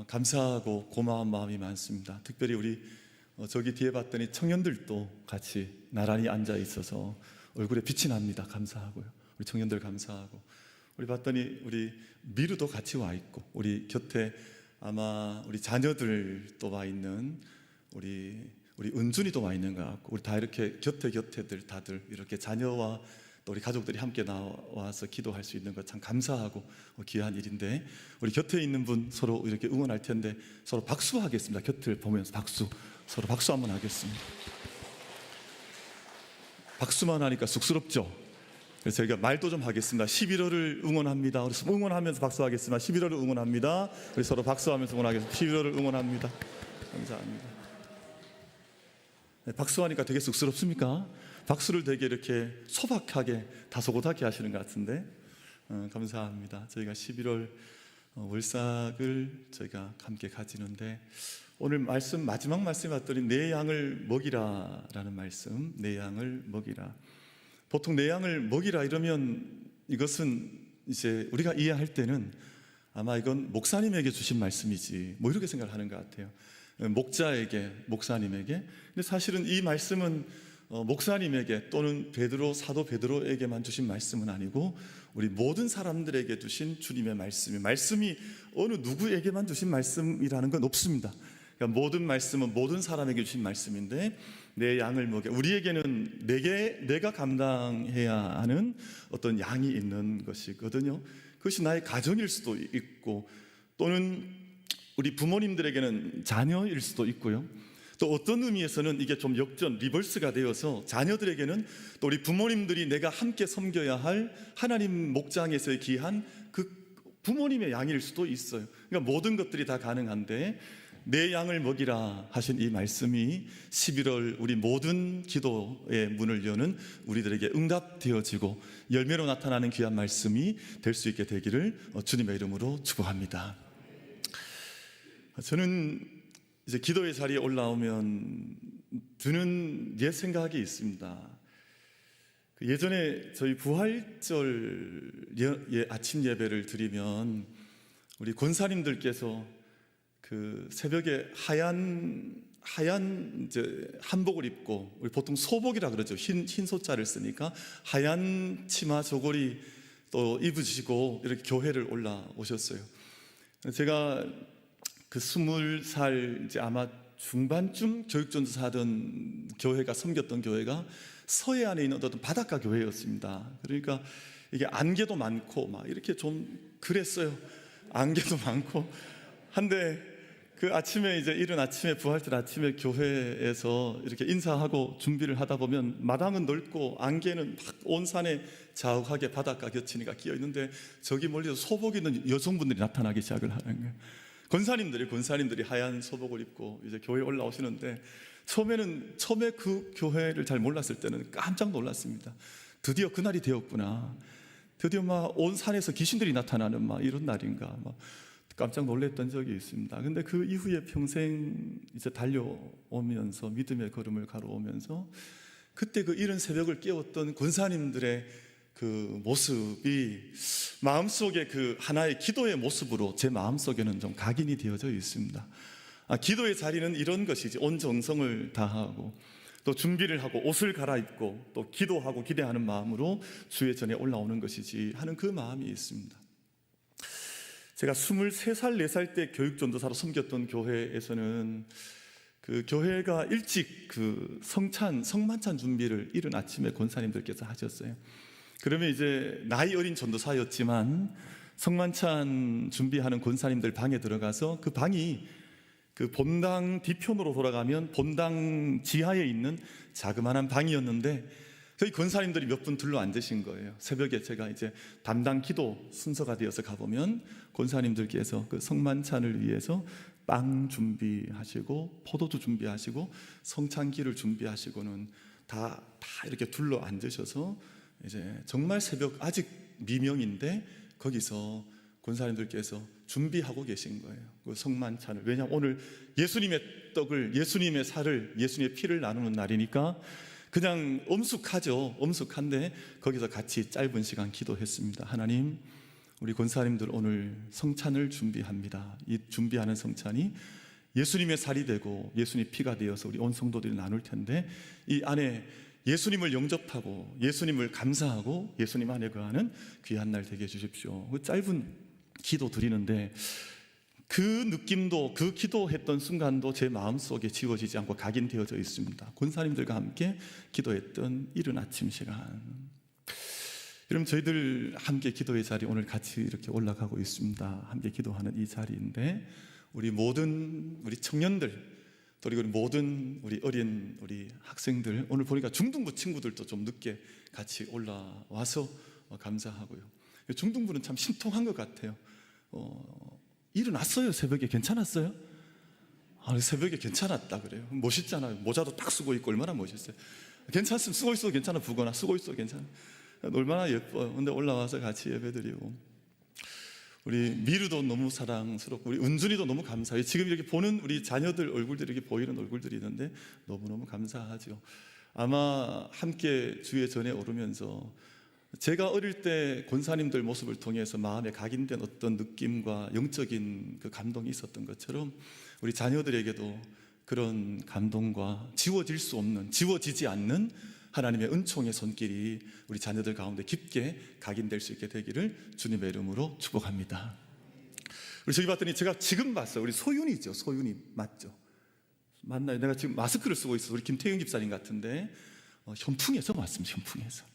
감사하고 고마운 마음이 많습니다. 특별히 우리 저기 뒤에 봤더니 청년들도 같이 나란히 앉아 있어서 얼굴에 빛이 납니다. 감사하고요. 우리 청년들 감사하고, 우리 봤더니 우리 미루도 같이 와 있고, 우리 곁에 아마 우리 자녀들도 와 있는 우리 은준이도 와 있는 것 같고, 우리 다 이렇게 곁에들 다들 이렇게 자녀와 또 우리 가족들이 함께 나와서 기도할 수 있는 것 참 감사하고 귀한 일인데, 우리 곁에 있는 분 서로 이렇게 응원할 텐데 서로 박수하겠습니다. 곁을 보면서 서로 박수 한번 하겠습니다. 박수만 하니까 쑥스럽죠? 그래서 저희가 말도 좀 하겠습니다. 11월을 응원합니다. 그래서 응원하면서 박수하겠습니다. 11월을 응원합니다. 우리 서로 박수하면서 응원하겠습니다. 11월을 응원합니다. 감사합니다. 네, 박수하니까 되게 쑥스럽습니까? 박수를 되게 이렇게 소박하게 다소곳하게 하시는 것 같은데, 감사합니다. 저희가 11월 월삭을 저희가 함께 가지는데, 오늘 마지막 말씀에 봤더니 내 양을 먹이라라는 말씀. 내 양을 먹이라. 보통 내 양을 먹이라 이러면 이것은 이제 우리가 이해할 때는 아마 이건 목사님에게 주신 말씀이지 뭐 이렇게 생각을 하는 것 같아요. 목사님에게. 근데 사실은 이 말씀은 목사님에게 또는 사도 베드로에게만 주신 말씀은 아니고 우리 모든 사람들에게 주신 주님의 말씀이 어느 누구에게만 주신 말씀이라는 건 없습니다. 그러니까 모든 말씀은 모든 사람에게 주신 말씀인데, 내 양을 먹여, 우리에게는 내가 감당해야 하는 어떤 양이 있는 것이거든요. 그것이 나의 가정일 수도 있고, 또는 우리 부모님들에게는 자녀일 수도 있고요. 또 어떤 의미에서는 이게 좀 리버스가 되어서 자녀들에게는 또 우리 부모님들이 내가 함께 섬겨야 할 하나님 목장에서의 귀한 그 부모님의 양일 수도 있어요. 그러니까 모든 것들이 다 가능한데, 내 양을 먹이라 하신 이 말씀이 11월 우리 모든 기도의 문을 여는 우리들에게 응답되어지고 열매로 나타나는 귀한 말씀이 될 수 있게 되기를 주님의 이름으로 축복합니다. 저는 이제 기도의 자리에 올라오면 드는 옛 생각이 있습니다. 예전에 저희 부활절 아침 예배를 드리면 우리 권사님들께서 그 새벽에 하얀 이제 한복을 입고, 우리 보통 소복이라 그러죠. 흰 소자를 쓰니까 하얀 치마 저고리 또 입으시고 이렇게 교회를 올라오셨어요. 제가 그 20살 이제 아마 중반쯤 교육전도사 하던 교회가, 섬겼던 교회가 서해안에 있는 어떤 바닷가 교회였습니다. 그러니까 이게 안개도 많고 막 이렇게 좀 그랬어요. 안개도 많고 한데, 그 아침에 이른 아침에 부활절 아침에 교회에서 이렇게 인사하고 준비를 하다 보면 마당은 넓고 안개는 막 온 산에 자욱하게 바닷가 겹치니까 끼어 있는데, 저기 멀리서 소복 입는 여성분들이 나타나기 시작을 하는 거예요. 권사님들이 하얀 소복을 입고 이제 교회에 올라오시는데, 처음에 그 교회를 잘 몰랐을 때는 깜짝 놀랐습니다. 드디어 그날이 되었구나. 드디어 막 온 산에서 귀신들이 나타나는 막 이런 날인가, 막 깜짝 놀랐던 적이 있습니다. 근데 그 이후에 평생 이제 달려오면서 믿음의 걸음을 걸어오면서 그때 그 이른 새벽을 깨웠던 권사님들의 그 모습이 마음속에 그 하나의 기도의 모습으로 제 마음속에는 좀 각인이 되어져 있습니다. 기도의 자리는 이런 것이지. 온 정성을 다하고 또 준비를 하고 옷을 갈아입고 또 기도하고 기대하는 마음으로 주의 전에 올라오는 것이지 하는 그 마음이 있습니다. 제가 23살, 4살 때 교육전도사로 섬겼던 교회에서는 그 교회가 일찍 그 성만찬 준비를 이른 아침에 권사님들께서 하셨어요. 그러면 이제 나이 어린 전도사였지만 성만찬 준비하는 권사님들 방에 들어가서, 그 방이 그 본당 뒤편으로 돌아가면 본당 지하에 있는 자그마한 방이었는데, 저희 권사님들이 몇 분 둘러 앉으신 거예요. 새벽에 제가 이제 담당 기도 순서가 되어서 가보면 권사님들께서 그 성만찬을 위해서 빵 준비하시고 포도주 준비하시고 성찬기를 준비하시고는 다 이렇게 둘러 앉으셔서 이제 정말 새벽 아직 미명인데 거기서 권사님들께서 준비하고 계신 거예요. 그 성만찬을. 왜냐하면 오늘 예수님의 떡을, 예수님의 살을, 예수님의 피를 나누는 날이니까 그냥 엄숙한데 거기서 같이 짧은 시간 기도했습니다. 하나님, 우리 권사님들 오늘 성찬을 준비합니다. 이 준비하는 성찬이 예수님의 살이 되고 예수님의 피가 되어서 우리 온 성도들이 나눌 텐데, 이 안에 예수님을 영접하고 예수님을 감사하고 예수님 안에 거하는 귀한 날 되게 해주십시오. 그 짧은 기도 드리는데 그 느낌도, 그 기도했던 순간도 제 마음속에 지워지지 않고 각인되어져 있습니다. 권사님들과 함께 기도했던 이른 아침 시간. 여러분, 저희들 함께 기도의 자리 오늘 같이 이렇게 올라가고 있습니다. 함께 기도하는 이 자리인데, 우리 모든 우리 청년들, 또 우리 모든 우리 어린 우리 학생들, 오늘 보니까 중등부 친구들도 좀 늦게 같이 올라와서 감사하고요. 중등부는 참 신통한 것 같아요. 일어났어요. 새벽에. 괜찮았어요? 새벽에 괜찮았다 그래요. 멋있잖아요. 모자도 딱 쓰고 있고 얼마나 멋있어요. 괜찮으면 쓰고 있어도 괜찮아, 부거나 쓰고 있어도 괜찮아. 얼마나 예뻐요. 근데 올라와서 같이 예배드리고, 우리 미르도 너무 사랑스럽고 우리 은준이도 너무 감사해요. 지금 이렇게 보는 우리 자녀들 얼굴들이 이렇게 보이는 얼굴들이 있는데 너무너무 감사하죠. 아마 함께 주의 전에 오르면서 제가 어릴 때 권사님들 모습을 통해서 마음에 각인된 어떤 느낌과 영적인 그 감동이 있었던 것처럼 우리 자녀들에게도 그런 감동과 지워질 수 없는, 지워지지 않는 하나님의 은총의 손길이 우리 자녀들 가운데 깊게 각인될 수 있게 되기를 주님의 이름으로 축복합니다. 우리 저기 봤더니 제가 지금 봤어요. 우리 소윤이죠. 소윤이 맞죠? 맞나요? 내가 지금 마스크를 쓰고 있어서 우리 김태경 집사님 같은데 현풍에서 왔습니다. 현풍에서.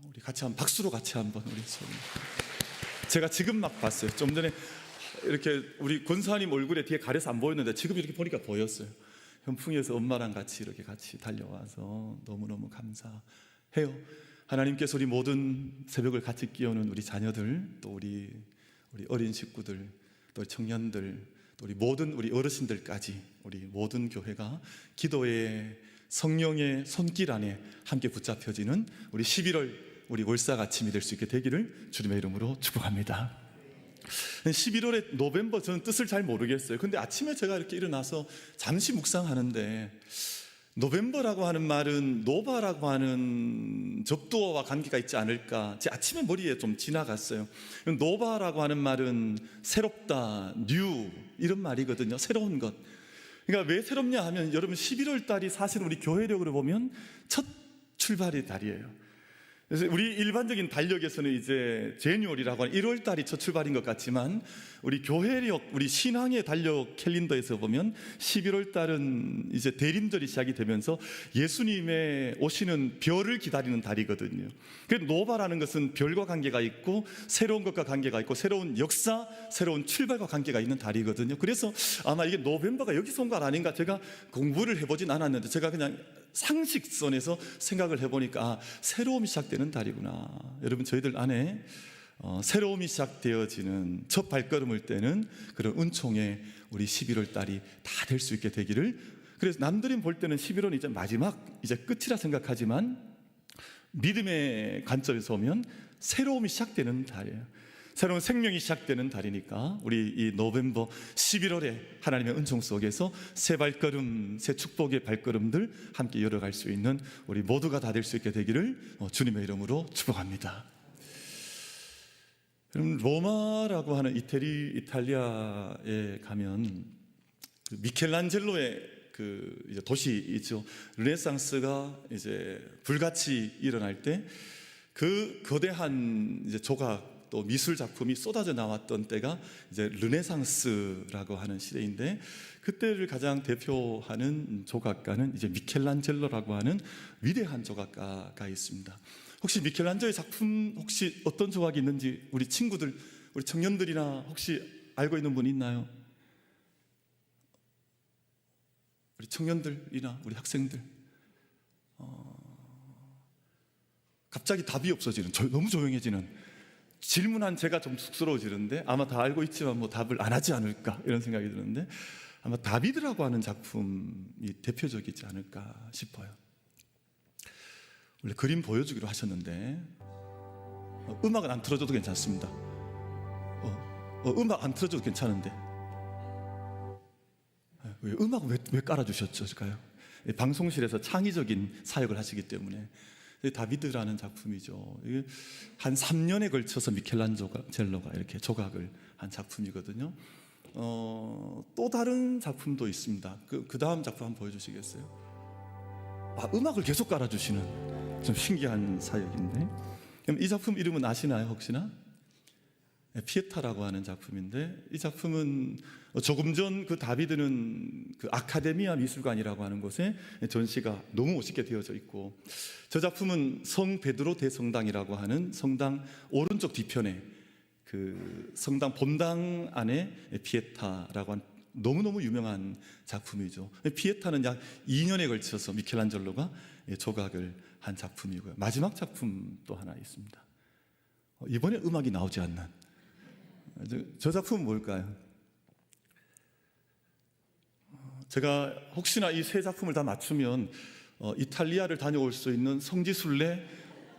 우리 같이 한번 박수로 같이 한번 우리 소윤. 제가 지금 막 봤어요. 좀 전에 이렇게 우리 권사님 얼굴에 뒤에 가려서 안 보였는데 지금 이렇게 보니까 보였어요. 현풍에서 엄마랑 같이 이렇게 같이 달려와서 너무너무 감사해요. 하나님께서 우리 모든 새벽을 같이 끼우는 우리 자녀들, 또 우리 어린 식구들, 또 청년들, 또 우리 모든 우리 어르신들까지 우리 모든 교회가 기도의 성령의 손길 안에 함께 붙잡혀지는 우리 11월 우리 월삭 아침이 될 수 있게 되기를 주님의 이름으로 축복합니다. 11월의 노벰버, 저는 뜻을 잘 모르겠어요. 근데 아침에 제가 이렇게 일어나서 잠시 묵상하는데, 노벰버라고 하는 말은 노바라고 하는 적두어와 관계가 있지 않을까, 제 아침에 머리에 좀 지나갔어요. 노바라고 하는 말은 새롭다, 뉴, 이런 말이거든요. 새로운 것. 그러니까 왜 새롭냐 하면, 여러분 11월 달이 사실 우리 교회력으로 보면 첫 출발의 달이에요. 그래서 우리 일반적인 달력에서는 이제 제뉴얼이라고 하는 1월 달이 첫 출발인 것 같지만, 우리 교회력, 우리 신앙의 달력 캘린더에서 보면 11월 달은 이제 대림절이 시작이 되면서 예수님의 오시는 별을 기다리는 달이거든요. 그래서 노바라는 것은 별과 관계가 있고 새로운 것과 관계가 있고 새로운 역사, 새로운 출발과 관계가 있는 달이거든요. 그래서 아마 이게 노벰버가 여기서 온 거 아닌가, 제가 공부를 해보진 않았는데 제가 그냥 상식선에서 생각을 해보니까 새로움이 시작되는 달이구나. 여러분, 저희들 안에 새로움이 시작되어지는 첫 발걸음을 떼는 그런 은총의 우리 11월 달이 다 될 수 있게 되기를. 그래서 남들이 볼 때는 11월은 이제 마지막, 이제 끝이라 생각하지만 믿음의 관점에서 보면 새로움이 시작되는 달이에요. 새로운 생명이 시작되는 달이니까 우리 이 노벰버 11월에 하나님의 은총 속에서 새 발걸음, 새 축복의 발걸음들 함께 열어갈 수 있는 우리 모두가 다 될 수 있게 되기를 주님의 이름으로 축복합니다. 여러분, 로마라고 하는 이탈리아에 가면 그 미켈란젤로의 그 이제 도시이죠. 르네상스가 이제 불같이 일어날 때 그 거대한 이제 조각, 또 미술 작품이 쏟아져 나왔던 때가 이제 르네상스라고 하는 시대인데, 그때를 가장 대표하는 조각가는 이제 미켈란젤로라고 하는 위대한 조각가가 있습니다. 혹시 미켈란젤로의 작품 혹시 어떤 조각이 있는지 우리 친구들, 우리 청년들이나 혹시 알고 있는 분 있나요? 우리 청년들이나 우리 학생들. 갑자기 답이 없어지는, 너무 조용해지는, 질문한 제가 좀 쑥스러워지는데 아마 다 알고 있지만 뭐 답을 안 하지 않을까 이런 생각이 드는데, 아마 다비드라고 하는 작품이 대표적이지 않을까 싶어요. 원래 그림 보여주기로 하셨는데 음악은 안 틀어줘도 괜찮습니다. 음악 안 틀어줘도 괜찮은데 왜 음악 왜 깔아주셨을까요? 방송실에서 창의적인 사역을 하시기 때문에 다비드라는 작품이죠. 이게 한 3년에 걸쳐서 미켈란젤로가 이렇게 조각을 한 작품이거든요. 또 다른 작품도 있습니다. 그 다음 작품 한번 보여주시겠어요? 음악을 계속 깔아주시는 좀 신기한 사역인데, 그럼 이 작품 이름은 아시나요 혹시나? 피에타라고 하는 작품인데, 이 작품은 조금 전 그 다비드는 그 아카데미아 미술관이라고 하는 곳에 전시가 너무 멋있게 되어져 있고, 저 작품은 성 베드로 대성당이라고 하는 성당 오른쪽 뒤편에 그 성당 본당 안에 피에타라고 하는 너무너무 유명한 작품이죠. 피에타는 약 2년에 걸쳐서 미켈란젤로가 조각을 한 작품이고요. 마지막 작품 또 하나 있습니다. 이번에 음악이 나오지 않는 저 작품은 뭘까요? 제가 혹시나 이 세 작품을 다 맞추면 이탈리아를 다녀올 수 있는 성지순례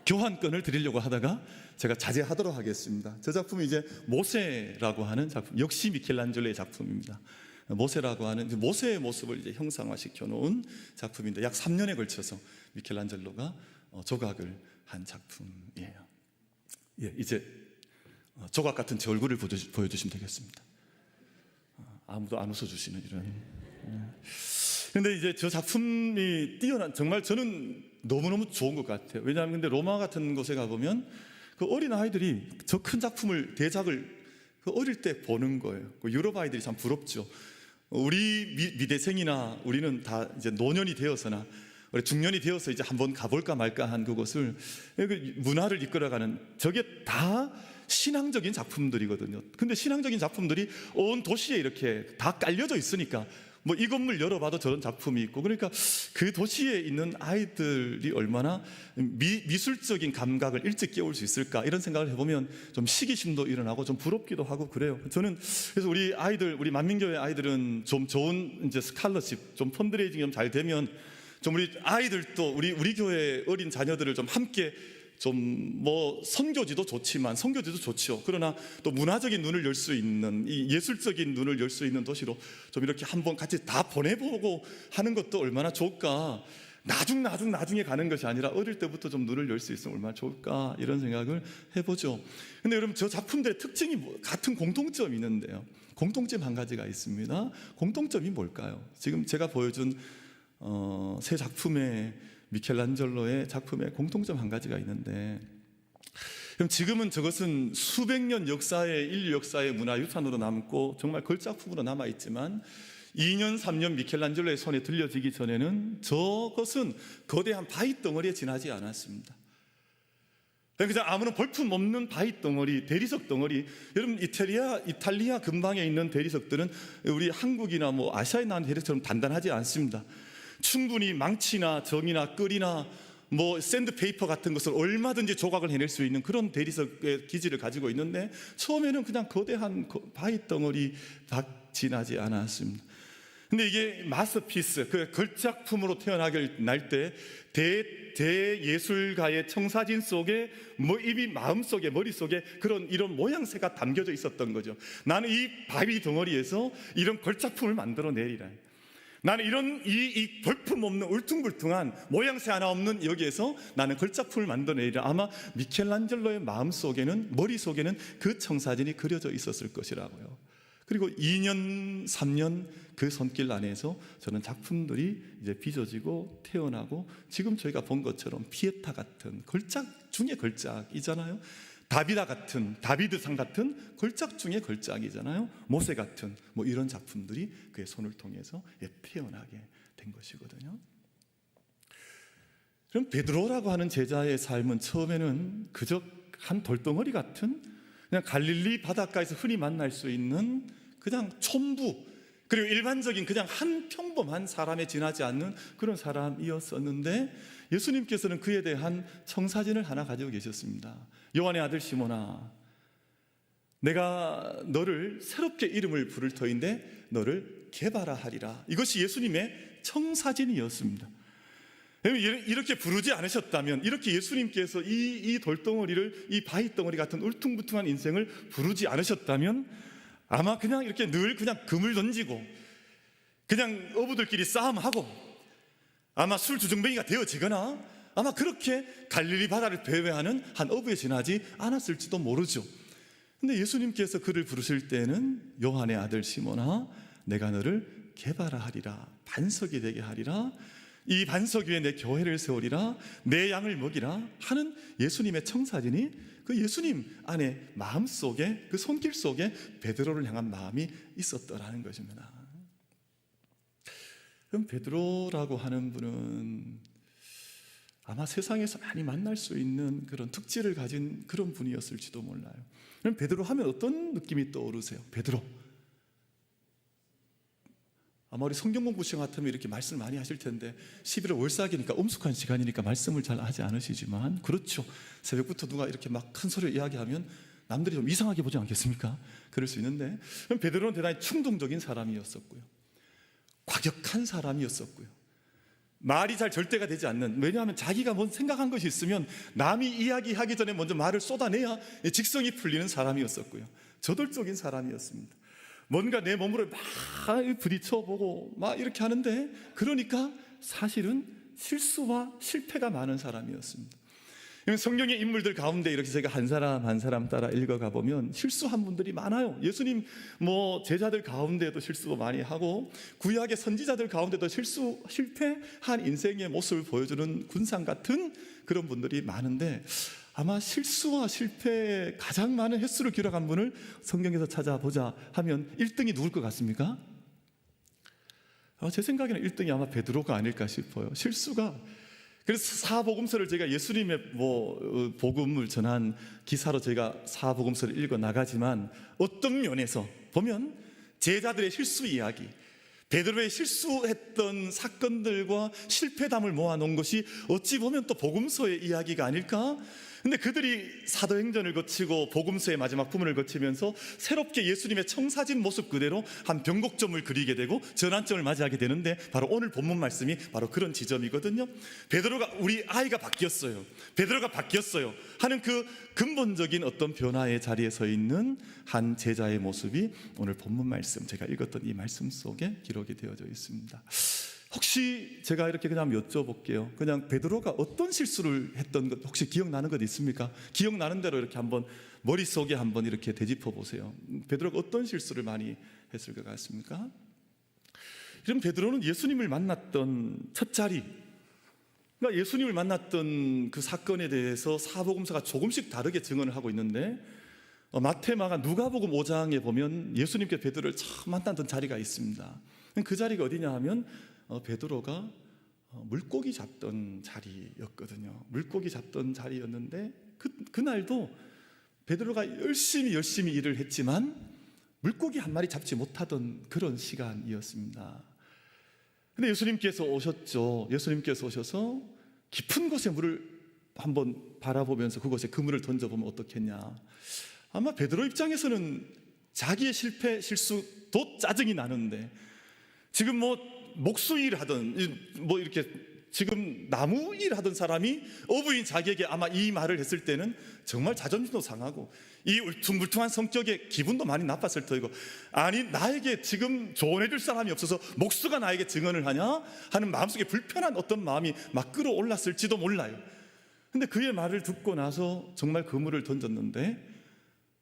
교환권을 드리려고 하다가 제가 자제하도록 하겠습니다. 저 작품이 이제 모세라고 하는 작품, 역시 미켈란젤로의 작품입니다. 모세라고 하는 모세의 모습을 이제 형상화시켜 놓은 작품인데, 약 3년에 걸쳐서 미켈란젤로가 조각을 한 작품이에요. 이제 조각 같은 제 얼굴을 보여주시면 되겠습니다. 아무도 안 웃어주시는 이런. 근데 이제 저 작품이 정말 저는 너무너무 좋은 것 같아요. 왜냐하면 근데 로마 같은 곳에 가보면 그 어린 아이들이 저 큰 작품을, 대작을 그 어릴 때 보는 거예요. 유럽 아이들이 참 부럽죠. 우리 미대생이나 우리는 다 이제 노년이 되어서나 중년이 되어서 이제 한번 가볼까 말까 한 그곳을, 문화를 이끌어가는, 저게 다 신앙적인 작품들이거든요. 근데 신앙적인 작품들이 온 도시에 이렇게 다 깔려져 있으니까 뭐 이 건물 열어봐도 저런 작품이 있고, 그러니까 그 도시에 있는 아이들이 얼마나 미술적인 감각을 일찍 깨울 수 있을까, 이런 생각을 해보면 좀 시기심도 일어나고 좀 부럽기도 하고 그래요. 저는 그래서 우리 아이들, 우리 만민교회 아이들은 좀 좋은 이제 스칼러십, 좀 펀드레이징이 좀 잘 되면 좀 우리 아이들도 우리 교회 어린 자녀들을 좀 함께 좀 뭐 선교지도 좋지만, 선교지도 좋죠. 그러나 또 문화적인 눈을 열 수 있는, 이 예술적인 눈을 열 수 있는 도시로 좀 이렇게 한번 같이 다 보내보고 하는 것도 얼마나 좋을까. 나중에 가는 것이 아니라 어릴 때부터 좀 눈을 열 수 있으면 얼마나 좋을까, 이런 생각을 해보죠. 근데 여러분, 저 작품들의 특징이 같은 공통점이 있는데요. 공통점 한 가지가 있습니다. 공통점이 뭘까요? 지금 제가 보여준 세 작품의, 미켈란젤로의 작품에 공통점 한 가지가 있는데, 그럼 지금은 저것은 수백 년 역사의, 인류 역사의 문화유산으로 남고 정말 걸작품으로 남아있지만 2년 3년 미켈란젤로의 손에 들려지기 전에는 저것은 거대한 바위 덩어리에 지나지 않았습니다. 그냥 아무런 볼품 없는 바위 덩어리, 대리석 덩어리. 여러분, 이탈리아 근방에 있는 대리석들은 우리 한국이나 뭐 아시아에 나온 대리석처럼 단단하지 않습니다. 충분히 망치나 정이나 끌이나 뭐 샌드페이퍼 같은 것을 얼마든지 조각을 해낼 수 있는 그런 대리석의 기질을 가지고 있는데, 처음에는 그냥 거대한 바위 덩어리 지나지 않았습니다. 근데 이게 마스터피스, 그 걸작품으로 태어나길 날 때 대예술가의 청사진 속에 뭐 이미 마음속에, 머릿속에 그런 이런 모양새가 담겨져 있었던 거죠. 나는 이 바위 덩어리에서 이런 걸작품을 만들어내리라. 나는 이런 이 볼품 없는 울퉁불퉁한 모양새 하나 없는 여기에서 나는 걸작품을 만들어내리라. 아마 미켈란젤로의 마음속에는, 머릿속에는 그 청사진이 그려져 있었을 것이라고요. 그리고 2년 3년 그 손길 안에서 저는 작품들이 이제 빚어지고 태어나고, 지금 저희가 본 것처럼 피에타 같은 걸작 중의 걸작이잖아요. 다비드상 같은 걸작 중의 걸작이잖아요. 모세 같은 뭐 이런 작품들이 그의 손을 통해서 태어나게 된 것이거든요. 그럼 베드로라고 하는 제자의 삶은 처음에는 그저 한 돌덩어리 같은, 그냥 갈릴리 바닷가에서 흔히 만날 수 있는 그냥 촌부, 그리고 일반적인 그냥 한 평범한 사람에 지나지 않는 그런 사람이었었는데, 예수님께서는 그에 대한 청사진을 하나 가지고 계셨습니다. 요한의 아들 시몬아, 내가 너를 새롭게 이름을 부를 터인데 너를 게바라하리라. 이것이 예수님의 청사진이었습니다. 이렇게 부르지 않으셨다면, 이렇게 예수님께서 이 돌덩어리를, 이 바위덩어리 같은 울퉁불퉁한 인생을 부르지 않으셨다면 아마 그냥 이렇게 늘 그냥 금을 던지고 그냥 어부들끼리 싸움하고 아마 술 주정뱅이가 되어지거나 아마 그렇게 갈릴리 바다를 배회하는 한 어부에 지나지 않았을지도 모르죠. 근데 예수님께서 그를 부르실 때는 요한의 아들 시몬아, 내가 너를 개발하리라, 반석이 되게 하리라, 이 반석 위에 내 교회를 세우리라, 내 양을 먹이라 하는 예수님의 청사진이 그 예수님 안에 마음속에, 그 손길 속에 베드로를 향한 마음이 있었더라는 것입니다. 그럼 베드로라고 하는 분은 아마 세상에서 많이 만날 수 있는 그런 특질을 가진 그런 분이었을지도 몰라요. 그럼 베드로 하면 어떤 느낌이 떠오르세요? 베드로. 아마 우리 성경 공부 시간 같으면 이렇게 말씀을 많이 하실 텐데 11월 월삭이니까 엄숙한 시간이니까 말씀을 잘 하지 않으시지만, 그렇죠, 새벽부터 누가 이렇게 막 큰 소리로 이야기하면 남들이 좀 이상하게 보지 않겠습니까? 그럴 수 있는데, 그럼 베드로는 대단히 충동적인 사람이었었고요, 과격한 사람이었었고요, 말이 잘 절대가 되지 않는, 왜냐하면 자기가 뭔 생각한 것이 있으면 남이 이야기하기 전에 먼저 말을 쏟아내야 직성이 풀리는 사람이었었고요, 저돌적인 사람이었습니다. 뭔가 내 몸으로 막 부딪혀보고 막 이렇게 하는데, 그러니까 사실은 실수와 실패가 많은 사람이었습니다. 성경의 인물들 가운데 이렇게 제가 한 사람 한 사람 따라 읽어가 보면 실수한 분들이 많아요. 예수님 제자들 가운데도 실수도 많이 하고, 구약의 선지자들 가운데도 실패한 인생의 모습을 보여주는 군상 같은 그런 분들이 많은데, 아마 실수와 실패에 가장 많은 횟수를 기록한 분을 성경에서 찾아보자 하면 1등이 누굴 것 같습니까? 제 생각에는 1등이 아마 베드로가 아닐까 싶어요. 실수가. 그래서 사복음서를 제가 예수님의 복음을 전한 기사로 제가 사복음서를 읽어 나가지만, 어떤 면에서 보면 제자들의 실수 이야기, 베드로의 실수했던 사건들과 실패담을 모아놓은 것이 어찌 보면 또 복음서의 이야기가 아닐까? 근데 그들이 사도행전을 거치고 복음서의 마지막 부분을 거치면서 새롭게 예수님의 청사진 모습 그대로 한 변곡점을 그리게 되고 전환점을 맞이하게 되는데, 바로 오늘 본문 말씀이 바로 그런 지점이거든요. 베드로가, 우리 아이가 바뀌었어요, 베드로가 바뀌었어요 하는 그 근본적인 어떤 변화의 자리에 서 있는 한 제자의 모습이 오늘 본문 말씀, 제가 읽었던 이 말씀 속에 기록이 되어져 있습니다. 혹시 제가 이렇게 그냥 여쭤볼게요. 그냥 베드로가 어떤 실수를 했던 것 혹시 기억나는 것 있습니까? 기억나는 대로 이렇게 한번 머릿속에 한번 이렇게 되짚어 보세요. 베드로가 어떤 실수를 많이 했을 것 같습니까? 이런 베드로는 예수님을 만났던 첫 자리, 그러니까 예수님을 만났던 그 사건에 대해서 사복음서가 조금씩 다르게 증언을 하고 있는데, 마태, 마가, 누가복음 5장에 보면 예수님께 베드로를 처음 만났던 자리가 있습니다. 그 자리가 어디냐 하면 베드로가 물고기 잡던 자리였거든요. 물고기 잡던 자리였는데 그날도 베드로가 열심히 일을 했지만 물고기 한 마리 잡지 못하던 그런 시간이었습니다. 근데 예수님께서 오셨죠. 예수님께서 오셔서 깊은 곳에 물을 한번 바라보면서 그곳에 그물을 던져보면 어떻겠냐. 아마 베드로 입장에서는 자기의 실패, 실수도 짜증이 나는데, 지금 목수일 하던 이렇게 지금 나무 일 하던 사람이 어부인 자기에게 아마 이 말을 했을 때는 정말 자존심도 상하고 이 울퉁불퉁한 성격에 기분도 많이 나빴을 터이고, 아니 나에게 지금 조언해줄 사람이 없어서 목수가 나에게 증언을 하냐 하는 마음속에 불편한 어떤 마음이 막 끌어올랐을지도 몰라요. 근데 그의 말을 듣고 나서 정말 그물을 던졌는데,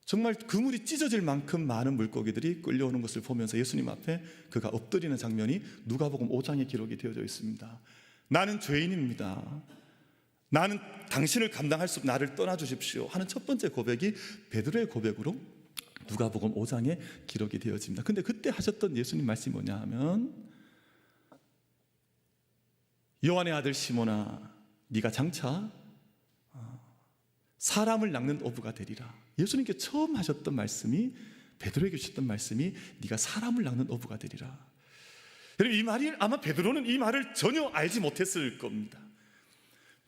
정말 그물이 찢어질 만큼 많은 물고기들이 끌려오는 것을 보면서 예수님 앞에 그가 엎드리는 장면이 누가복음 5장에 기록이 되어져 있습니다. 나는 죄인입니다. 나는 당신을 감당할 수 없, 나를 떠나주십시오 하는 첫 번째 고백이 베드로의 고백으로 누가복음 5장에 기록이 되어집니다. 근데 그때 하셨던 예수님 말씀이 뭐냐 하면, 요한의 아들 시몬아, 네가 장차 사람을 낚는 어부가 되리라. 예수님께 처음 하셨던 말씀이, 베드로에게 주셨던 말씀이 네가 사람을 낚는 어부가 되리라. 여러분, 이 말이 아마 베드로는 이 말을 전혀 알지 못했을 겁니다.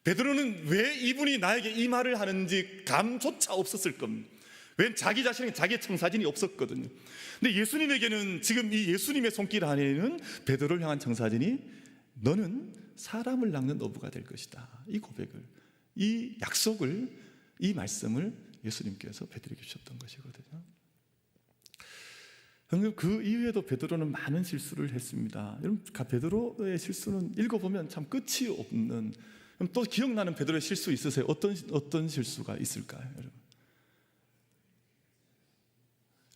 베드로는 왜 이분이 나에게 이 말을 하는지 감조차 없었을 겁니다. 왜? 자기 자신에게 자기의 청사진이 없었거든요. 근데 예수님에게는, 지금 이 예수님의 손길 안에는 베드로를 향한 청사진이 너는 사람을 낚는 어부가 될 것이다. 이 고백을, 이 약속을, 이 말씀을 예수님께서 베드로에게 주셨던 것이거든요. 그 이후에도 베드로는 많은 실수를 했습니다. 여러분, 베드로의 실수는 읽어보면 참 끝이 없는 그럼 또 기억나는 베드로의 실수 있으세요? 어떤 실수가 있을까요, 여러분?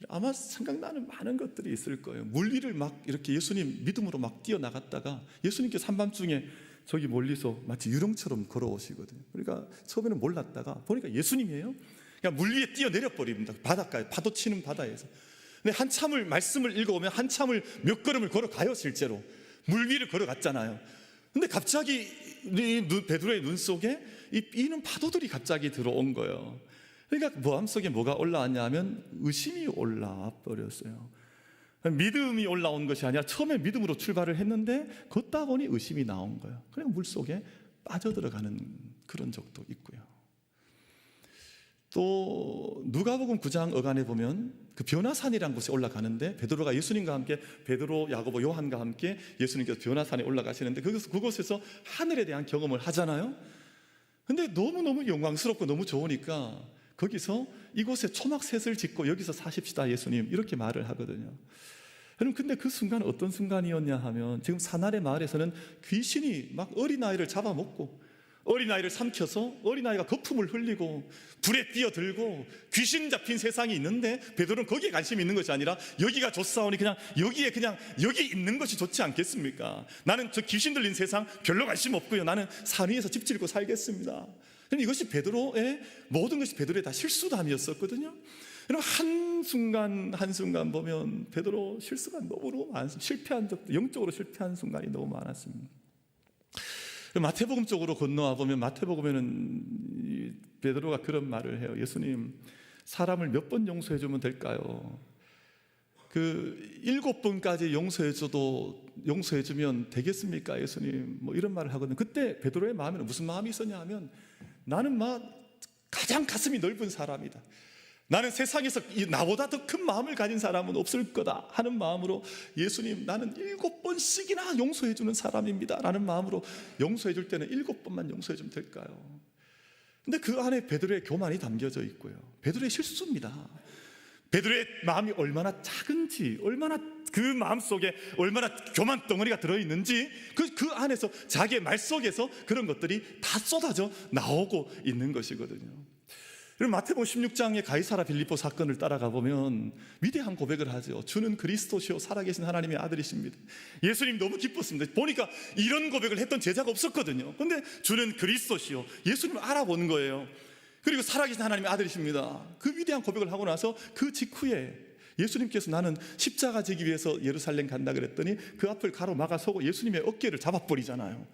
아마 생각나는 많은 것들이 있을 거예요. 물 위를 막 이렇게 예수님 믿음으로 막 뛰어나갔다가 예수님께서 한밤중에 저기 멀리서 마치 유령처럼 걸어오시거든요. 그러니까 처음에는 몰랐다가 보니까 예수님이에요. 그냥 물 위에 뛰어내려 버립니다. 바닷가에, 파도 치는 바다에서. 근데 한참을 말씀을 읽어오면 한참을 몇 걸음을 걸어가요. 실제로 물 위를 걸어갔잖아요. 근데 갑자기 베드로의 눈 속에 이는 파도들이 갑자기 들어온 거예요. 그러니까 마음속에 뭐가 올라왔냐 하면 의심이 올라와 버렸어요. 믿음이 올라온 것이 아니라 처음에 믿음으로 출발을 했는데 걷다 보니 의심이 나온 거예요. 그냥 물속에 빠져들어가는 그런 적도 있고요. 또 누가복음 9장 어간에 보면 그 변화산이라는 곳에 올라가는데 베드로가 예수님과 함께, 베드로, 야고보, 요한과 함께 예수님께서 변화산에 올라가시는데 그곳에서 하늘에 대한 경험을 하잖아요. 근데 너무너무 영광스럽고 너무 좋으니까 거기서 이곳에 초막셋을 짓고 여기서 사십시다 예수님, 이렇게 말을 하거든요. 여러분, 근데 그 순간 어떤 순간이었냐 하면 지금 사나레 마을에서는 귀신이 막 어린아이를 잡아먹고 어린아이를 삼켜서 어린아이가 거품을 흘리고 불에 뛰어들고 귀신 잡힌 세상이 있는데 베드로는 거기에 관심이 있는 것이 아니라 여기가 좋사오니 그냥 여기 있는 것이 좋지 않겠습니까? 나는 저 귀신 들린 세상 별로 관심 없고요, 나는 산 위에서 집 짓고 살겠습니다. 이것이 베드로의 모든 것이 베드로의 다 실수담이었었거든요. 여러분, 한순간 보면 베드로 실수가 너무 많습니다. 실패한 적도, 영적으로 실패한 순간이 너무 많았습니다. 마태복음 쪽으로 건너와 보면 마태복음에는 베드로가 그런 말을 해요. 예수님, 사람을 몇 번 용서해 주면 될까요? 7번까지 용서해 주면 되겠습니까, 예수님? 뭐 이런 말을 하거든요. 그때 베드로의 마음에는 무슨 마음이 있었냐 하면, 나는 가장 가슴이 넓은 사람이다. 나는 세상에서 나보다 더 큰 마음을 가진 사람은 없을 거다 하는 마음으로, 예수님, 나는 7번씩이나 용서해 주는 사람입니다 라는 마음으로 용서해 줄 때는 7번만 용서해 주면 될까요? 근데 그 안에 베드로의 교만이 담겨져 있고요, 베드로의 실수입니다. 베드로의 마음이 얼마나 작은지, 얼마나 그 마음 속에 얼마나 교만 덩어리가 들어있는지 그 안에서 자기의 말 속에서 그런 것들이 다 쏟아져 나오고 있는 것이거든요. 그리고 마태복음 16장의 가이사라 빌립보 사건을 따라가 보면 위대한 고백을 하죠. 주는 그리스도시요 살아계신 하나님의 아들이십니다. 예수님 너무 기뻤습니다. 보니까 이런 고백을 했던 제자가 없었거든요. 근데 주는 그리스도시요, 예수님을 알아보는 거예요. 그리고 살아계신 하나님의 아들이십니다. 그 위대한 고백을 하고 나서 그 직후에 예수님께서 나는 십자가 지기 위해서 예루살렘 간다 그랬더니 그 앞을 가로막아 서고 예수님의 어깨를 잡아버리잖아요.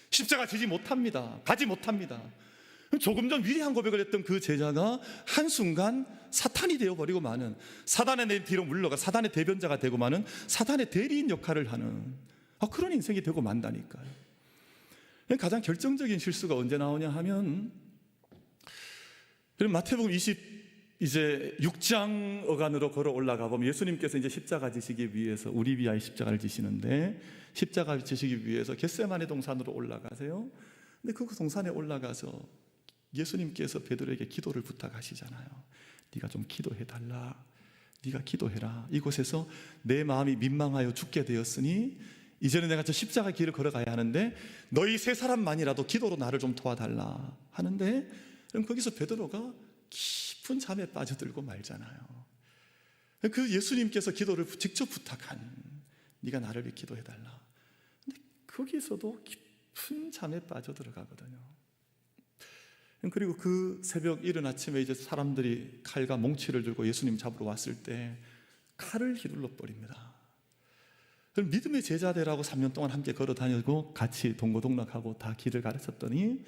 십자가 지지 못합니다. 가지 못합니다. 조금 전 위대한 고백을 했던 그 제자가 한순간 사탄이 되어버리고 마는, 사단의 뒤로 물러가 사단의 대변자가 되고 마는, 사단의 대리인 역할을 하는 그런 인생이 되고 만다니까요. 가장 결정적인 실수가 언제 나오냐 하면, 마태복음 6장 어간으로 걸어 올라가 보면 예수님께서 이제 십자가 지시기 위해서 우리 위하여 십자가를 지시는데, 십자가 지시기 위해서 겟세마네 동산으로 올라가세요. 근데 그 동산에 올라가서 예수님께서 베드로에게 기도를 부탁하시잖아요. 네가 좀 기도해달라, 네가 기도해라. 이곳에서 내 마음이 민망하여 죽게 되었으니 이제는 내가 저 십자가 길을 걸어가야 하는데 너희 세 사람만이라도 기도로 나를 좀 도와달라 하는데, 그럼 거기서 베드로가 깊은 잠에 빠져들고 말잖아요. 그 예수님께서 기도를 직접 부탁한, 네가 나를 위해 기도해달라. 근데 거기서도 깊은 잠에 빠져들어가거든요. 그리고 그 새벽 이른 아침에 이제 사람들이 칼과 몽치를 들고 예수님 잡으러 왔을 때 칼을 휘둘러 버립니다. 믿음의 제자 되라고 3년 동안 함께 걸어 다니고 같이 동고동락하고 다 길을 가르쳤더니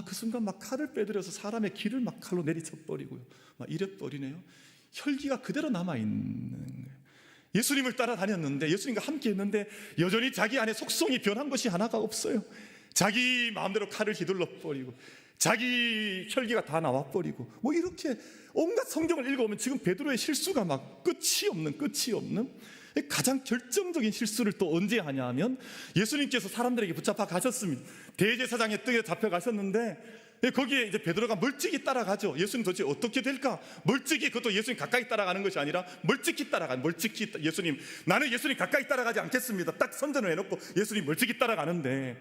그 순간 막 칼을 빼들여서 사람의 귀를 막 칼로 내리쳐 버리고요, 막 이래 버리네요. 혈기가 그대로 남아 있는 거예요. 예수님을 따라다녔는데, 예수님과 함께 했는데 여전히 자기 안에 속성이 변한 것이 하나가 없어요. 자기 마음대로 칼을 휘둘러 버리고 자기 혈기가 다 나와버리고 뭐 이렇게 온갖 성경을 읽어보면 지금 베드로의 실수가 막 끝이 없는 가장 결정적인 실수를 또 언제 하냐 하면, 예수님께서 사람들에게 붙잡아 가셨습니다. 대제사장의 등에 잡혀 가셨는데 거기에 이제 베드로가 멀찍이 따라가죠. 예수님 도대체 어떻게 될까? 멀찍이, 그것도 예수님 가까이 따라가는 것이 아니라 멀찍이 따라가는, 멀찍이 예수님, 나는 예수님 가까이 따라가지 않겠습니다. 딱 선전을 해놓고 예수님 멀찍이 따라가는데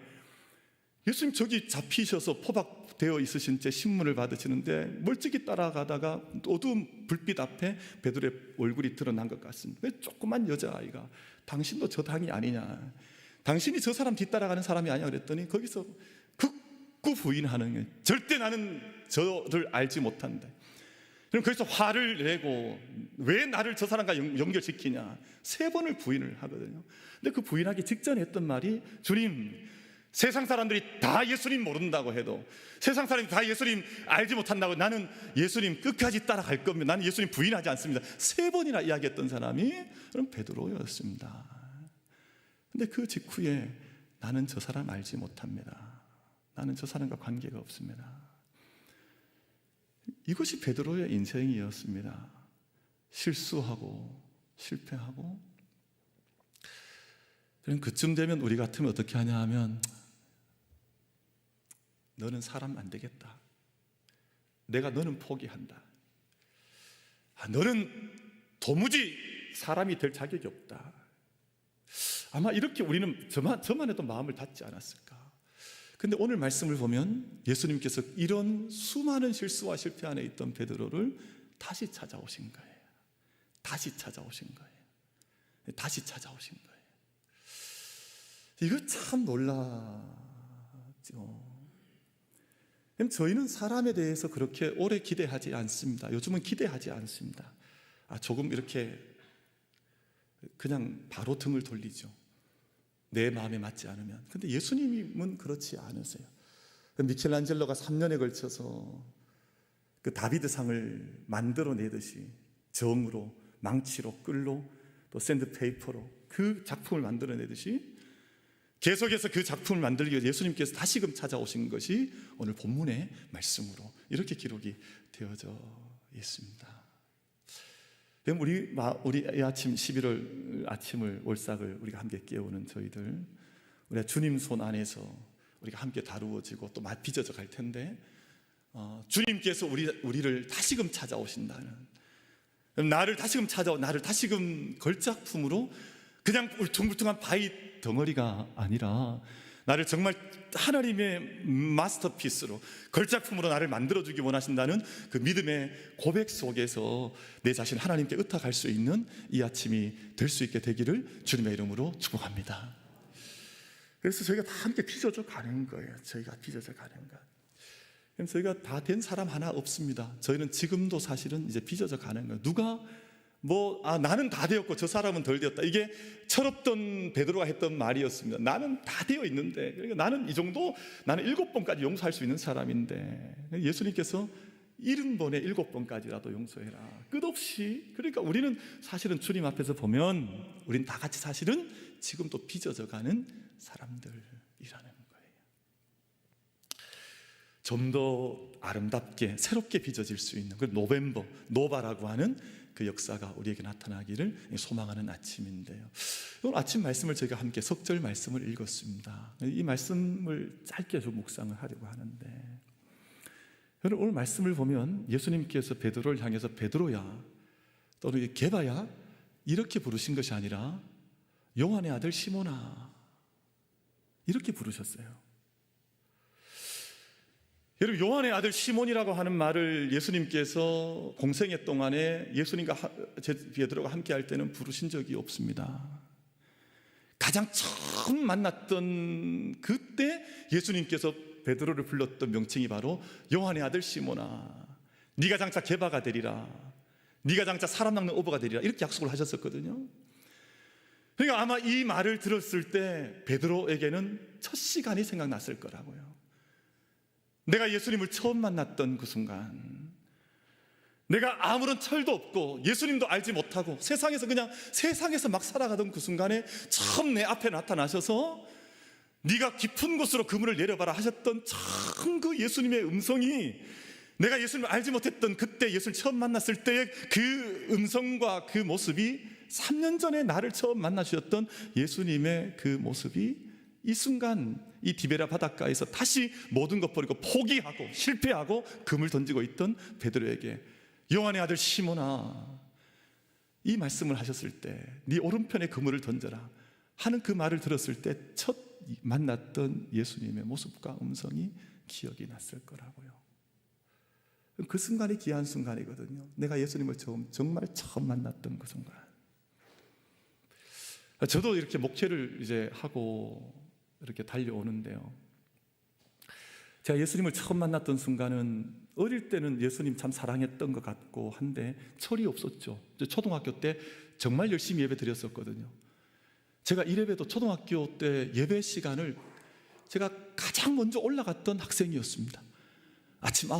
예수님 저기 잡히셔서 포박되어 있으신 채 신문을 받으시는데 멀찍이 따라가다가 어두운 불빛 앞에 베드로의 얼굴이 드러난 것 같습니다. 왜 조그만 여자아이가 당신도 저 당이 아니냐, 당신이 저 사람 뒤따라가는 사람이 아니냐 그랬더니 거기서 극구 부인하는 거예요. 절대 나는 저를 알지 못한다. 그럼 거기서 화를 내고 왜 나를 저 사람과 연결시키냐 3번을 부인을 하거든요. 근데 그 부인하기 직전에 했던 말이, 주님, 세상 사람들이 다 예수님 모른다고 해도, 세상 사람이 다 예수님 알지 못한다고 나는 예수님 끝까지 따라갈 겁니다. 나는 예수님 부인하지 않습니다. 3번이나 이야기했던 사람이 그럼 베드로였습니다. 근데 그 직후에 나는 저 사람 알지 못합니다. 나는 저 사람과 관계가 없습니다. 이것이 베드로의 인생이었습니다. 실수하고 실패하고. 그럼 그쯤 되면 우리 같으면 어떻게 하냐 하면, 너는 사람 안 되겠다. 내가 너는 포기한다. 너는 도무지 사람이 될 자격이 없다. 아마 이렇게 우리는 저만 해도 마음을 닫지 않았을까. 근데 오늘 말씀을 보면 예수님께서 이런 수많은 실수와 실패 안에 있던 베드로를 다시 찾아오신 거예요. 다시 찾아오신 거예요. 다시 찾아오신 거예요. 이거 참 놀라죠. 저희는 사람에 대해서 그렇게 오래 기대하지 않습니다. 요즘은 기대하지 않습니다. 조금 이렇게 그냥 바로 등을 돌리죠. 내 마음에 맞지 않으면. 근데 예수님은 그렇지 않으세요. 미켈란젤로가 3년에 걸쳐서 그 다비드상을 만들어내듯이 정으로, 망치로, 끌로, 또 샌드페이퍼로 그 작품을 만들어내듯이 계속해서 그 작품을 만들기 위해 예수님께서 다시금 찾아오신 것이 오늘 본문의 말씀으로 이렇게 기록이 되어져 있습니다. 우리 이 아침 11월 아침을, 월삭을 우리가 함께 깨우는 저희들, 우리가 주님 손 안에서 우리가 함께 다루어지고 또 빚어져 갈 텐데, 주님께서 우리를 다시금 찾아오신다는, 나를 다시금 찾아오, 나를 다시금 걸작품으로 그냥 울퉁불퉁한 바위 덩어리가 아니라 나를 정말 하나님의 마스터피스로, 걸작품으로 나를 만들어주기 원하신다는 그 믿음의 고백 속에서 내 자신을 하나님께 의탁할 수 있는 이 아침이 될 수 있게 되기를 주님의 이름으로 축복합니다. 그래서 저희가 다 함께 빚어져 가는 거예요. 저희가 빚어져 가는 것. 그럼 저희가 다 된 사람 하나 없습니다. 저희는 지금도 사실은 이제 빚어져 가는 거예요. 누가 나는 다 되었고 저 사람은 덜 되었다. 이게 철없던 베드로가 했던 말이었습니다. 나는 다 되어 있는데, 그러니까 나는 이 정도, 나는 7번까지 용서할 수 있는 사람인데, 예수님께서 70번에 7번까지라도 용서해라. 끝없이. 그러니까 우리는 사실은 주님 앞에서 보면 우린 다 같이 사실은 지금 또 빚어져 가는 사람들이라는 거예요. 좀 더 아름답게 새롭게 빚어질 수 있는 그 노바라고 하는 그 역사가 우리에게 나타나기를 소망하는 아침인데요. 오늘 아침 말씀을 저희가 함께 석절 말씀을 읽었습니다. 이 말씀을 짧게 좀 묵상을 하려고 하는데, 여러분 오늘 말씀을 보면 예수님께서 베드로를 향해서 베드로야, 또는 게바야 이렇게 부르신 것이 아니라 요한의 아들 시몬아 이렇게 부르셨어요. 여러분, 요한의 아들 시몬이라고 하는 말을 예수님께서 공생애 동안에 예수님과 베드로가 함께 할 때는 부르신 적이 없습니다. 가장 처음 만났던 그때 예수님께서 베드로를 불렀던 명칭이 바로 요한의 아들 시몬아, 네가 장차 게바가 되리라, 네가 장차 사람 낚는 어부가 되리라, 이렇게 약속을 하셨었거든요. 그러니까 아마 이 말을 들었을 때 베드로에게는 첫 시간이 생각났을 거라고요. 내가 예수님을 처음 만났던 그 순간, 내가 아무런 철도 없고 예수님도 알지 못하고 세상에서 막 살아가던 그 순간에 처음 내 앞에 나타나셔서 네가 깊은 곳으로 그물을 내려봐라 하셨던 처음 그 예수님의 음성이, 내가 예수님을 알지 못했던 그때 예수를 처음 만났을 때의 그 음성과 그 모습이 3년 전에 나를 처음 만나주셨던 예수님의 그 모습이 이 순간 이 디베라 바닷가에서 다시 모든 것 버리고 포기하고 실패하고 금을 던지고 있던 베드로에게 요한의 아들 시몬아, 이 말씀을 하셨을 때 네 오른편에 그물을 던져라 하는 그 말을 들었을 때 첫 만났던 예수님의 모습과 음성이 기억이 났을 거라고요. 그 순간이 귀한 순간이거든요. 내가 예수님을 정말 처음 만났던 그 순간. 저도 이렇게 목회를 이제 하고 이렇게 달려오는데요, 제가 예수님을 처음 만났던 순간은 어릴 때는 예수님 참 사랑했던 것 같고 한데 철이 없었죠. 초등학교 때 정말 열심히 예배 드렸었거든요. 제가 이래봬도 초등학교 때 예배 시간을 제가 가장 먼저 올라갔던 학생이었습니다. 아침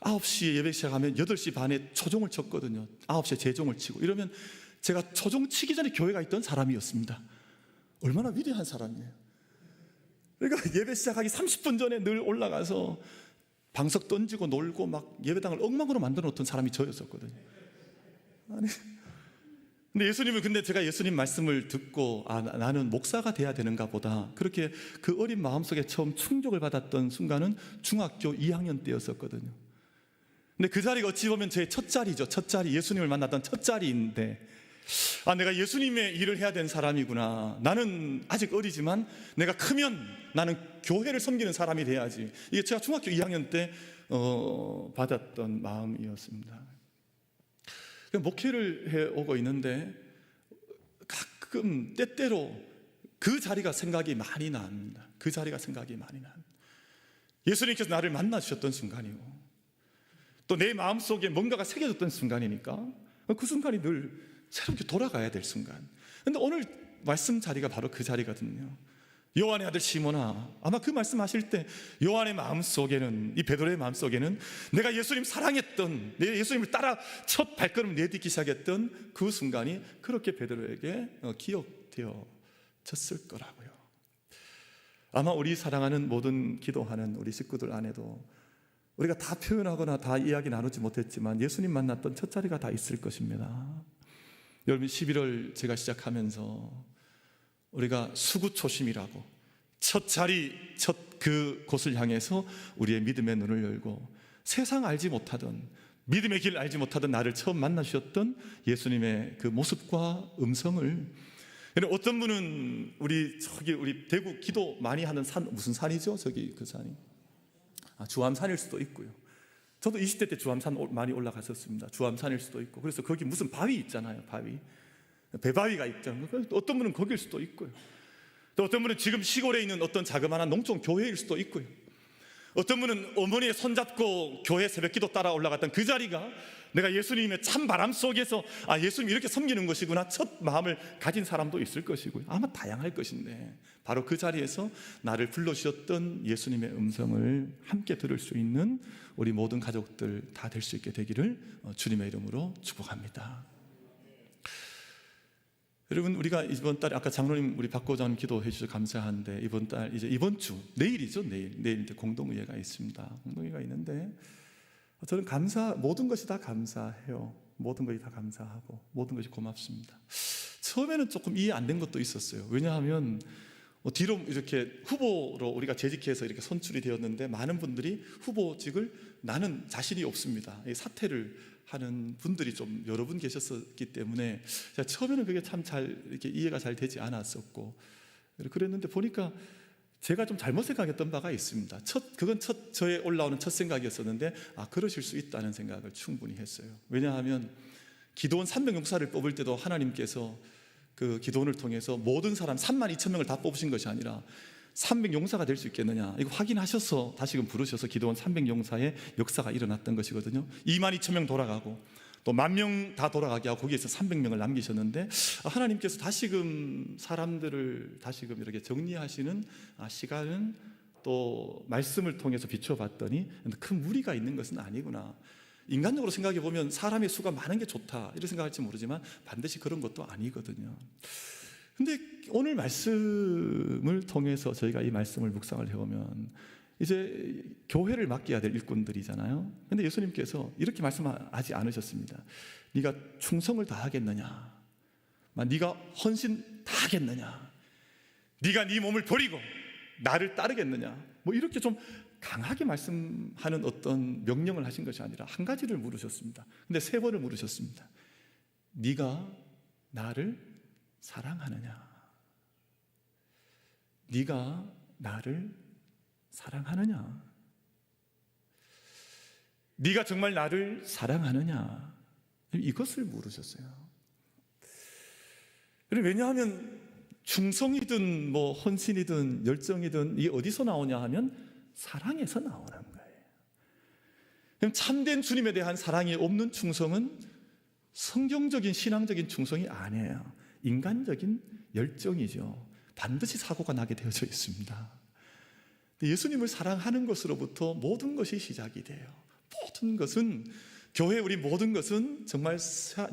9시에 예배 시작하면 8시 반에 초종을 쳤거든요. 9시에 재종을 치고 이러면 제가 초종 치기 전에 교회가 있던 사람이었습니다. 얼마나 위대한 사람이에요. 그러니까 예배 시작하기 30분 전에 늘 올라가서 방석 던지고 놀고 막 예배당을 엉망으로 만들어 놓던 사람이 저였었거든요. 아니, 근데 제가 예수님 말씀을 듣고 나는 목사가 돼야 되는가 보다, 그렇게 그 어린 마음속에 처음 충족을 받았던 순간은 중학교 2학년 때였었거든요. 근데 그 자리가 어찌 보면 제 첫 자리죠. 첫 자리, 예수님을 만났던 첫 자리인데, 내가 예수님의 일을 해야 되는 사람이구나. 나는 아직 어리지만 내가 크면 나는 교회를 섬기는 사람이 돼야지. 이게 제가 중학교 2학년 때 받았던 마음이었습니다. 목회를 해오고 있는데 가끔 때때로 그 자리가 생각이 많이 납니다. 그 자리가 생각이 많이 납니다. 예수님께서 나를 만나주셨던 순간이고 또 내 마음속에 뭔가가 새겨졌던 순간이니까 그 순간이 늘 새롭게 돌아가야 될 순간. 그런데 오늘 말씀 자리가 바로 그 자리거든요. 요한의 아들 시몬아, 아마 그 말씀하실 때 요한의 마음속에는, 이 베드로의 마음속에는 내가 예수님 사랑했던, 내 예수님을 따라 첫 발걸음을 내딛기 시작했던 그 순간이 그렇게 베드로에게 기억되어졌을 거라고요. 아마 우리 사랑하는 모든 기도하는 우리 식구들 안에도 우리가 다 표현하거나 다 이야기 나누지 못했지만 예수님 만났던 첫 자리가 다 있을 것입니다. 여러분, 11월 제가 시작하면서 우리가 수구초심이라고 첫 자리, 첫 그곳을 향해서 우리의 믿음의 눈을 열고 세상 알지 못하던, 믿음의 길 알지 못하던 나를 처음 만나주셨던 예수님의 그 모습과 음성을, 어떤 분은 우리 대구 기도 많이 하는 산, 무슨 산이죠? 그 산이 주암산일 수도 있고요. 저도 20대 때 주암산 많이 올라갔었습니다. 주암산일 수도 있고, 그래서 거기 무슨 바위 있잖아요. 배바위가 있잖아요. 어떤 분은 거길 수도 있고요. 또 어떤 분은 지금 시골에 있는 어떤 자그마한 농촌 교회일 수도 있고요. 어떤 분은 어머니의 손잡고 교회 새벽기도 따라 올라갔던 그 자리가 내가 예수님의 참 바람 속에서 예수님 이렇게 섬기는 것이구나 첫 마음을 가진 사람도 있을 것이고요. 아마 다양할 것인데 바로 그 자리에서 나를 불러주셨던 예수님의 음성을 함께 들을 수 있는 우리 모든 가족들 다 될 수 있게 되기를 주님의 이름으로 축복합니다. 여러분, 우리가 이번 달에 아까 장로님 우리 박고장 기도해 주셔서 감사한데 이번 달 이번 주 내일이죠. 내일 이제 공동의회가 있습니다. 공동의회가 있는데 저는 모든 것이 다 감사해요. 모든 것이 다 감사하고 모든 것이 고맙습니다. 처음에는 조금 이해 안 된 것도 있었어요. 왜냐하면 뒤로 이렇게 후보로 우리가 재직해서 이렇게 선출이 되었는데 많은 분들이 후보직을 나는 자신이 없습니다. 사퇴를 하는 분들이 좀 여러 분 계셨었기 때문에 제가 처음에는 그게 참 잘 이렇게 이해가 잘 되지 않았었고 그랬는데 보니까 제가 좀 잘못 생각했던 바가 있습니다. 그건 저의 올라오는 첫 생각이었었는데 그러실 수 있다는 생각을 충분히 했어요. 왜냐하면 기도원 300용사를 뽑을 때도 하나님께서 그 기도원을 통해서 모든 사람 32,000명을 다 뽑으신 것이 아니라 300용사가 될 수 있겠느냐 이거 확인하셔서 다시금 부르셔서 기도원 300용사의 역사가 일어났던 것이거든요. 22,000명 돌아가고 또 10,000명 다 돌아가게 하고 거기에서 300명을 남기셨는데 하나님께서 다시금 사람들을 다시금 이렇게 정리하시는 시간은 또 말씀을 통해서 비춰봤더니 큰 무리가 있는 것은 아니구나. 인간적으로 생각해 보면 사람의 수가 많은 게 좋다 이렇게 생각할지 모르지만 반드시 그런 것도 아니거든요. 근데 오늘 말씀을 통해서 저희가 이 말씀을 묵상을 해보면 이제 교회를 맡겨야 될 일꾼들이잖아요. 근데 예수님께서 이렇게 말씀하지 않으셨습니다. 네가 충성을 다하겠느냐, 네가 헌신 다하겠느냐, 네가 네 몸을 버리고 나를 따르겠느냐, 이렇게 좀 강하게 말씀하는 어떤 명령을 하신 것이 아니라 한 가지를 물으셨습니다. 근데 3번을 물으셨습니다. 네가 나를 사랑하느냐. 네가 나를 사랑하느냐? 네가 정말 나를 사랑하느냐? 이것을 물으셨어요. 왜냐하면 충성이든 헌신이든 열정이든 이게 어디서 나오냐 하면 사랑에서 나오는 거예요. 그럼 참된 주님에 대한 사랑이 없는 충성은 성경적인 신앙적인 충성이 아니에요. 인간적인 열정이죠. 반드시 사고가 나게 되어져 있습니다. 예수님을 사랑하는 것으로부터 모든 것이 시작이 돼요. 모든 것은, 교회 우리 모든 것은 정말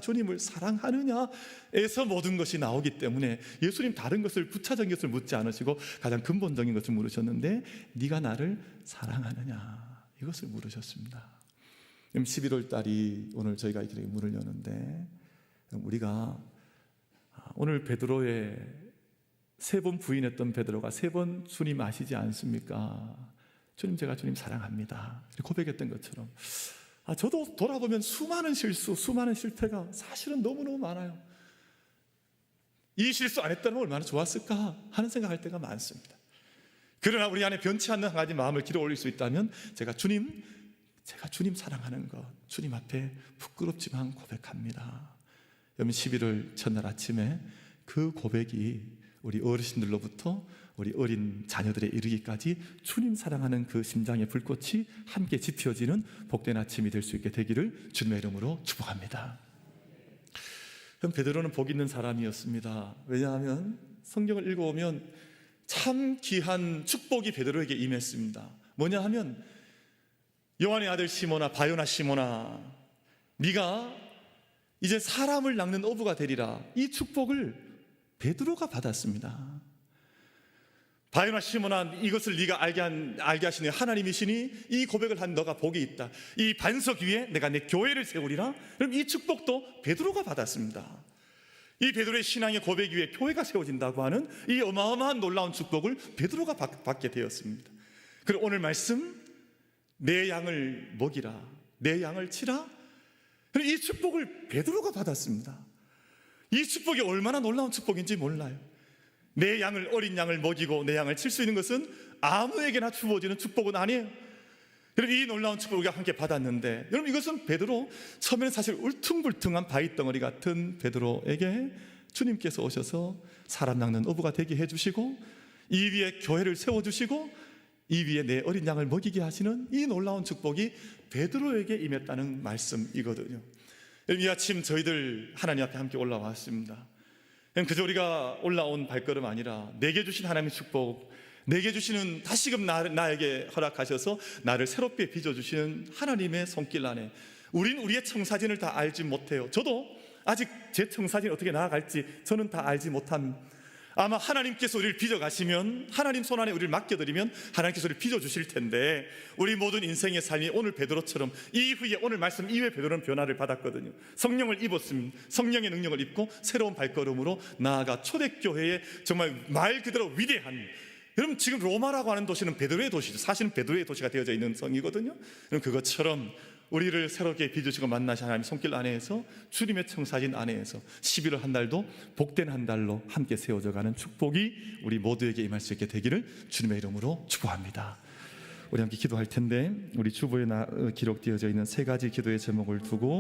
주님을 사랑하느냐에서 모든 것이 나오기 때문에 예수님 다른 것을 부차적인 것을 묻지 않으시고 가장 근본적인 것을 물으셨는데 네가 나를 사랑하느냐 이것을 물으셨습니다. 11월 달이 오늘 저희가 이렇게 문을 여는데 우리가 오늘 베드로의 3번 부인했던 베드로가 3번 주님 아시지 않습니까? 주님, 제가 주님 사랑합니다 이렇게 고백했던 것처럼 저도 돌아보면 수많은 실수, 수많은 실패가 사실은 너무너무 많아요. 이 실수 안 했다면 얼마나 좋았을까 하는 생각할 때가 많습니다. 그러나 우리 안에 변치 않는 한 가지 마음을 기도 올릴 수 있다면 제가 주님 사랑하는 것 주님 앞에 부끄럽지만 고백합니다. 여러분 11월 첫날 아침에 그 고백이 우리 어르신들로부터 우리 어린 자녀들에 이르기까지 주님 사랑하는 그 심장의 불꽃이 함께 지펴지는 복된 아침이 될 수 있게 되기를 주님의 이름으로 축복합니다. 그럼 베드로는 복 있는 사람이었습니다. 왜냐하면 성경을 읽어보면 참 귀한 축복이 베드로에게 임했습니다. 뭐냐 하면 요한의 아들 시몬아, 바요나 시몬아, 네가 이제 사람을 낚는 어부가 되리라. 이 축복을 베드로가 받았습니다. 바요나 시몬아, 이것을 네가 알게 하시니 하나님이시니 이 고백을 한 너가 복이 있다. 이 반석 위에 내가 내 교회를 세우리라. 그럼 이 축복도 베드로가 받았습니다. 이 베드로의 신앙의 고백 위에 교회가 세워진다고 하는 이 어마어마한 놀라운 축복을 베드로가 받게 되었습니다. 그리고 오늘 말씀, 내 양을 먹이라, 내 양을 치라. 이 축복을 베드로가 받았습니다. 이 축복이 얼마나 놀라운 축복인지 몰라요. 내 양을, 어린 양을 먹이고 내 양을 칠 수 있는 것은 아무에게나 주어지는 축복은 아니에요. 여러분, 이 놀라운 축복을 우리가 함께 받았는데, 여러분 이것은 베드로, 처음에는 사실 울퉁불퉁한 바위덩어리 같은 베드로에게 주님께서 오셔서 사람 낚는 어부가 되게 해주시고, 이 위에 교회를 세워주시고, 이 위에 내 어린 양을 먹이게 하시는 이 놀라운 축복이 베드로에게 임했다는 말씀이거든요. 이 아침 저희들 하나님 앞에 함께 올라왔습니다. 그저 우리가 올라온 발걸음 아니라 내게 주신 하나님의 축복, 내게 주시는 다시금 나에게 허락하셔서 나를 새롭게 빚어주시는 하나님의 손길 안에 우린 우리의 청사진을 다 알지 못해요. 저도 아직 제 청사진이 어떻게 나아갈지 저는 다 알지 못한, 아마 하나님께서 우리를 빚어가시면, 하나님 손안에 우리를 맡겨드리면 하나님께서 우리를 빚어주실 텐데, 우리 모든 인생의 삶이 오늘 베드로처럼 이후에 오늘 말씀 이후에 베드로는 변화를 받았거든요. 성령을 입었습니다. 성령의 능력을 입고 새로운 발걸음으로 나아가 초대교회의 정말 말 그대로 위대한, 여러분 지금 로마라고 하는 도시는 베드로의 도시죠. 사실은 베드로의 도시가 되어져 있는 성이거든요. 그럼 그것처럼 우리를 새롭게 빚으시고 만나신 하나님 손길 안에서, 주님의 청사진 안에서 11월 한 달도 복된 한 달로 함께 세워져 가는 축복이 우리 모두에게 임할 수 있게 되기를 주님의 이름으로 축복합니다. 우리 함께 기도할 텐데, 우리 주보에 기록되어져 있는 3가지 기도의 제목을 두고